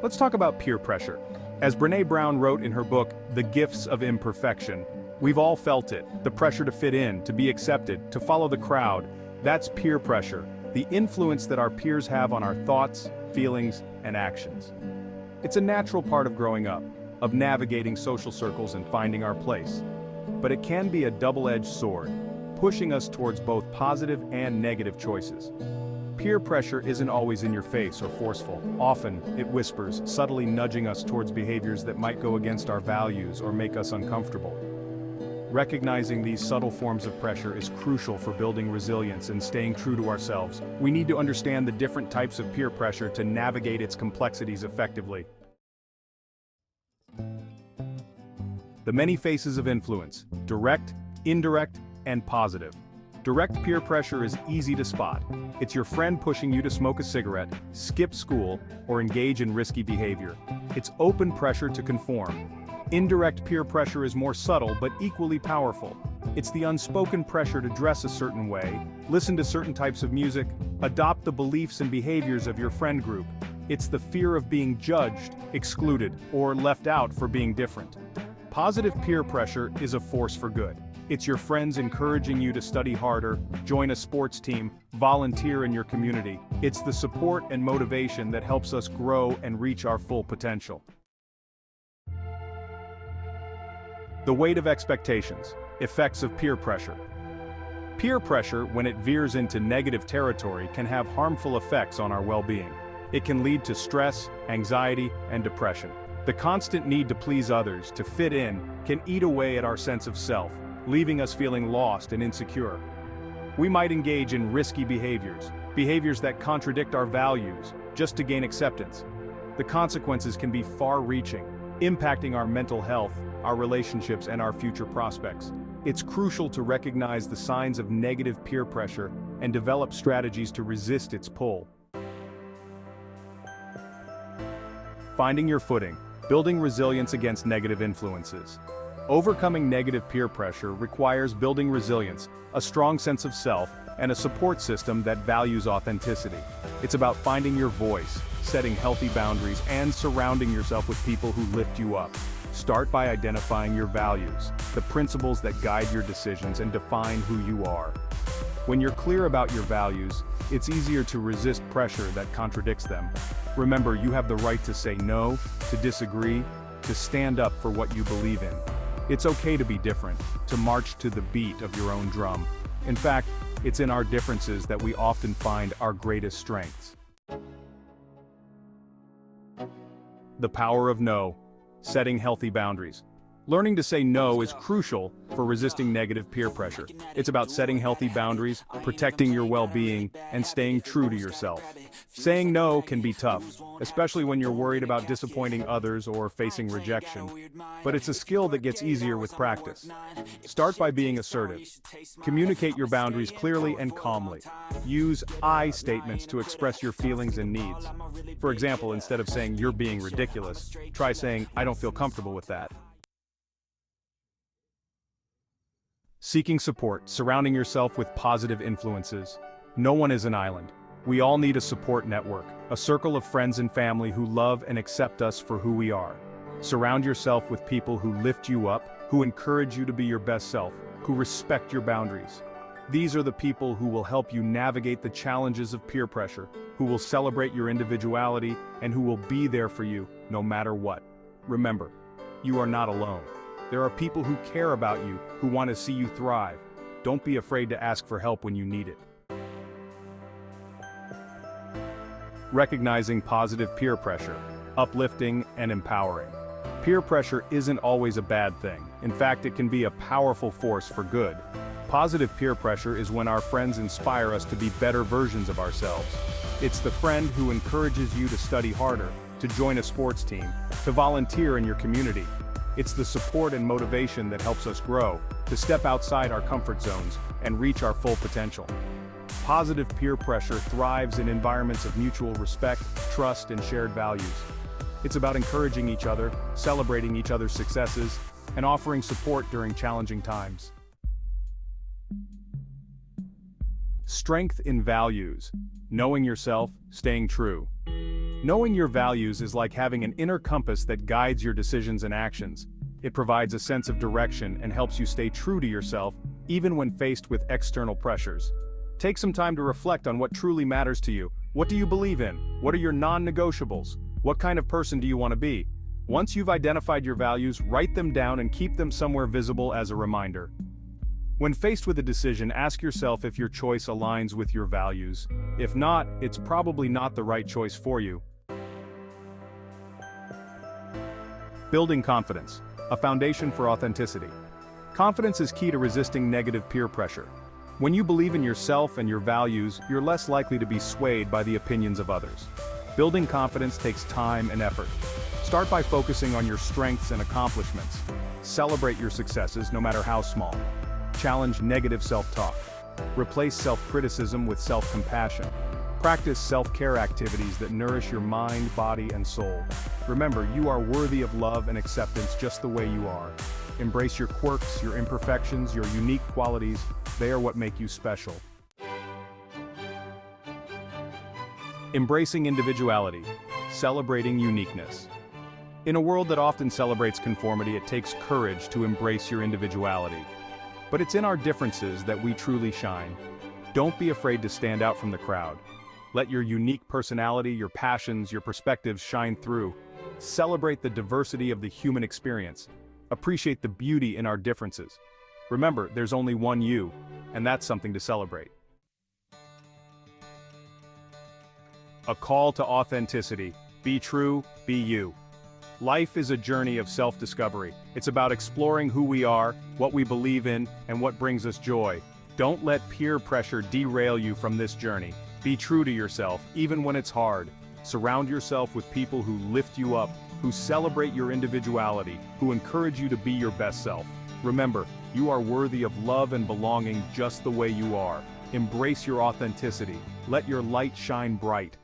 Let's talk about peer pressure. As Brené Brown wrote in her book, The Gifts of Imperfection, we've all felt it, the pressure to fit in, to be accepted, to follow the crowd. That's peer pressure, the influence that our peers have on our thoughts, feelings, and actions. It's a natural part of growing up, of navigating social circles and finding our place. But it can be a double-edged sword, pushing us towards both positive and negative choices. Peer pressure isn't always in your face or forceful. Often, it whispers, subtly nudging us towards behaviors that might go against our values or make us uncomfortable. Recognizing these subtle forms of pressure is crucial for building resilience and staying true to ourselves. We need to understand the different types of peer pressure to navigate its complexities effectively. The many faces of influence: direct, indirect, and positive. Direct peer pressure is easy to spot. It's your friend pushing you to smoke a cigarette, skip school, or engage in risky behavior. It's open pressure to conform. Indirect peer pressure is more subtle but equally powerful. It's the unspoken pressure to dress a certain way, listen to certain types of music, adopt the beliefs and behaviors of your friend group. It's the fear of being judged, excluded, or left out for being different. Positive peer pressure is a force for good. It's your friends encouraging you to study harder, join a sports team, volunteer in your community. It's the support and motivation that helps us grow and reach our full potential. The weight of expectations, effects of peer pressure. Peer pressure, when it veers into negative territory, can have harmful effects on our well-being. It can lead to stress, anxiety, and depression. The constant need to please others, to fit in, can eat away at our sense of self, leaving us feeling lost and insecure. We might engage in risky behaviors that contradict our values, just to gain acceptance. The consequences can be far-reaching, impacting our mental health, our relationships, and our future prospects. It's crucial to recognize the signs of negative peer pressure and develop strategies to resist its pull. Finding your footing, building resilience against negative influences. Overcoming negative peer pressure requires building resilience, a strong sense of self, and a support system that values authenticity. It's about finding your voice, setting healthy boundaries, and surrounding yourself with people who lift you up. Start by identifying your values, the principles that guide your decisions and define who you are. When you're clear about your values, it's easier to resist pressure that contradicts them. Remember, you have the right to say no, to disagree, to stand up for what you believe in. It's okay to be different, to march to the beat of your own drum. In fact, it's in our differences that we often find our greatest strengths. The power of no. Setting healthy boundaries. Learning to say no is crucial for resisting negative peer pressure. It's about setting healthy boundaries, protecting your well-being, and staying true to yourself. Saying no can be tough, especially when you're worried about disappointing others or facing rejection. But it's a skill that gets easier with practice. Start by being assertive. Communicate your boundaries clearly and calmly. Use I statements to express your feelings and needs. For example, instead of saying "you're being ridiculous," try saying "I don't feel comfortable with that." Seeking support, surrounding yourself with positive influences. No one is an island. We all need a support network, a circle of friends and family who love and accept us for who we are. Surround yourself with people who lift you up, who encourage you to be your best self, who respect your boundaries. These are the people who will help you navigate the challenges of peer pressure, who will celebrate your individuality, and who will be there for you, no matter what. Remember, you are not alone. There are people who care about you, who want to see you thrive. Don't be afraid to ask for help when you need it. Recognizing positive peer pressure, uplifting and empowering. Peer pressure isn't always a bad thing. In fact, it can be a powerful force for good. Positive peer pressure is when our friends inspire us to be better versions of ourselves. It's the friend who encourages you to study harder, to join a sports team, to volunteer in your community. It's the support and motivation that helps us grow, to step outside our comfort zones and reach our full potential. Positive peer pressure thrives in environments of mutual respect, trust, and shared values. It's about encouraging each other, celebrating each other's successes, and offering support during challenging times. Strength in values. Knowing yourself, staying true. Knowing your values is like having an inner compass that guides your decisions and actions. It provides a sense of direction and helps you stay true to yourself, even when faced with external pressures. Take some time to reflect on what truly matters to you. What do you believe in? What are your non-negotiables? What kind of person do you want to be? Once you've identified your values, write them down and keep them somewhere visible as a reminder. When faced with a decision, ask yourself if your choice aligns with your values. If not, it's probably not the right choice for you. Building confidence, a foundation for authenticity. Confidence is key to resisting negative peer pressure. When you believe in yourself and your values, you're less likely to be swayed by the opinions of others. Building confidence takes time and effort. Start by focusing on your strengths and accomplishments. Celebrate your successes, no matter how small. Challenge negative self-talk. Replace self-criticism with self-compassion. Practice self-care activities that nourish your mind, body, and soul. Remember, you are worthy of love and acceptance just the way you are. Embrace your quirks, your imperfections, your unique qualities. They are what make you special. Embracing individuality. Celebrating uniqueness. In a world that often celebrates conformity, it takes courage to embrace your individuality. But it's in our differences that we truly shine. Don't be afraid to stand out from the crowd. Let your unique personality, your passions, your perspectives shine through. Celebrate the diversity of the human experience. Appreciate the beauty in our differences. Remember, there's only one you, and that's something to celebrate. A call to authenticity. Be true, be you. Life is a journey of self-discovery. It's about exploring who we are, what we believe in, and what brings us joy. Don't let peer pressure derail you from this journey. Be true to yourself, even when it's hard. Surround yourself with people who lift you up, who celebrate your individuality, who encourage you to be your best self. Remember, you are worthy of love and belonging just the way you are. Embrace your authenticity. Let your light shine bright.